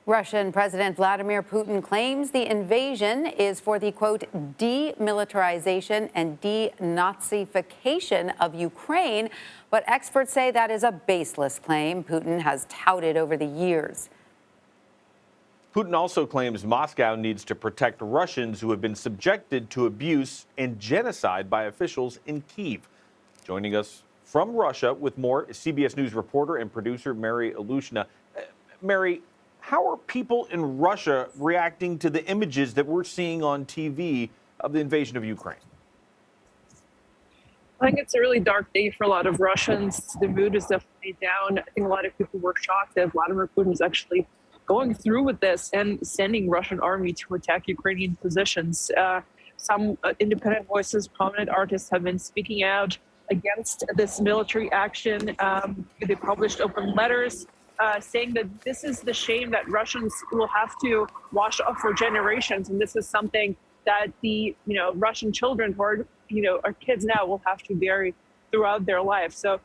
Russian President Vladimir Putin claims the invasion is for the, quote, demilitarization and denazification of Ukraine. But experts say that is a baseless claim Putin has touted over the years. Putin also claims Moscow needs to protect Russians who have been subjected to abuse and genocide by officials in Kyiv. Joining us from Russia with more is CBS News reporter and producer Mary Iluyshina. Mary, how are people in Russia reacting to the images that we're seeing on TV of the invasion of Ukraine? I think it's a really dark day for a lot of Russians. The mood is definitely down. I think a lot of people were shocked that Vladimir Putin is actually going through with this and sending Russian army to attack Ukrainian positions. Some independent voices, prominent artists have been speaking out against this military action. They published open letters saying that this is the shame that Russians will have to wash off for generations, and this is something that the Russian children who are kids now will have to bear throughout their life. So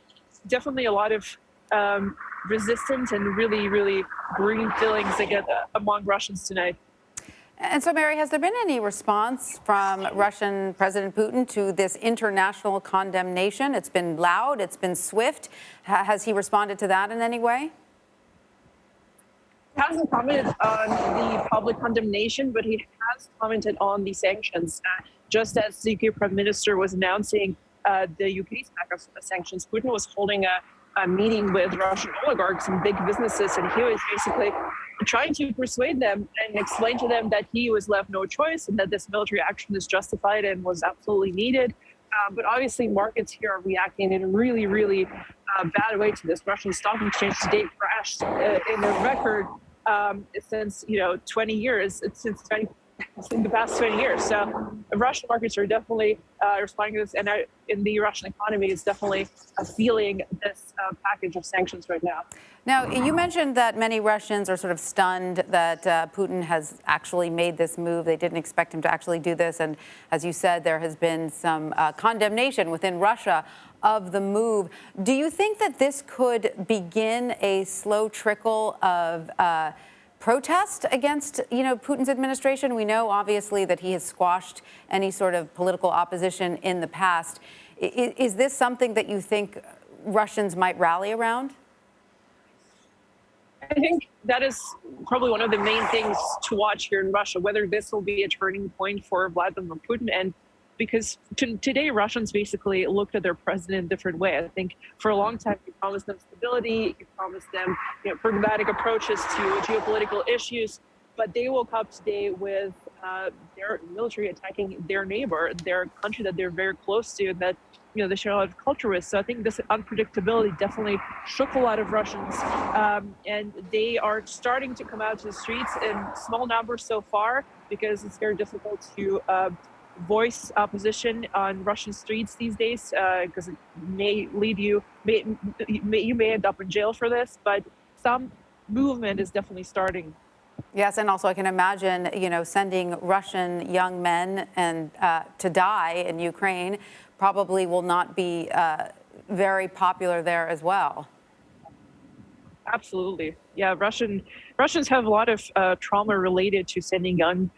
definitely a lot of resistance and really, really green feelings among Russians tonight. And so, Mary, has there been any response from Russian President Putin to this international condemnation? It's been loud, it's been swift. Has he responded to that in any way? He hasn't commented on the public condemnation, but he has commented on the sanctions. Just as the UK Prime Minister was announcing the UK's pack of sanctions, Putin was holding a meeting with Russian oligarchs and big businesses, and he was basically trying to persuade them and explain to them that he was left no choice and that this military action is justified and was absolutely needed. But obviously markets here are reacting in a really, really bad way to this. Russian stock exchange today crashed in a record since 20 years, in the past 20 years. So Russian markets are definitely responding to this, and in the Russian economy is definitely feeling this package of sanctions right now. Now, you mentioned that many Russians are sort of stunned that Putin has actually made this move. They didn't expect him to actually do this. And as you said, there has been some condemnation within Russia of the move. Do you think that this could begin a slow trickle of protest against, Putin's administration? We know, obviously, that he has squashed any sort of political opposition in the past. Is this something that you think Russians might rally around? I think that is probably one of the main things to watch here in Russia, whether this will be a turning point for Vladimir Putin. And because today Russians basically looked at their president in a different way. I think for a long time he promised them stability, he promised them pragmatic approaches to geopolitical issues, but they woke up today with their military attacking their neighbor, their country that they're very close to, that they share a lot of culture with. So I think this unpredictability definitely shook a lot of Russians, and they are starting to come out to the streets in small numbers so far, because it's very difficult to voice opposition on Russian streets these days, because it may lead you may end up in jail for this, but some movement is definitely starting. Yes, and also I can imagine, sending Russian young men and to die in Ukraine probably will not be very popular there as well. Absolutely. Yeah, Russians have a lot of trauma related to sending young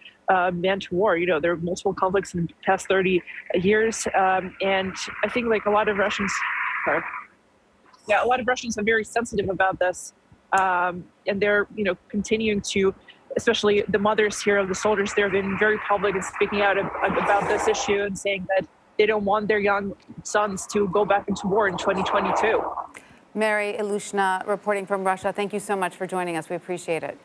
men to war. There are multiple conflicts in the past 30 years. And I think a lot of Russians are very sensitive about this. And they're, continuing to, especially the mothers here of the soldiers, they've been very public and speaking out about this issue and saying that they don't want their young sons to go back into war in 2022. Mary Iluyshina reporting from Russia. Thank you so much for joining us. We appreciate it.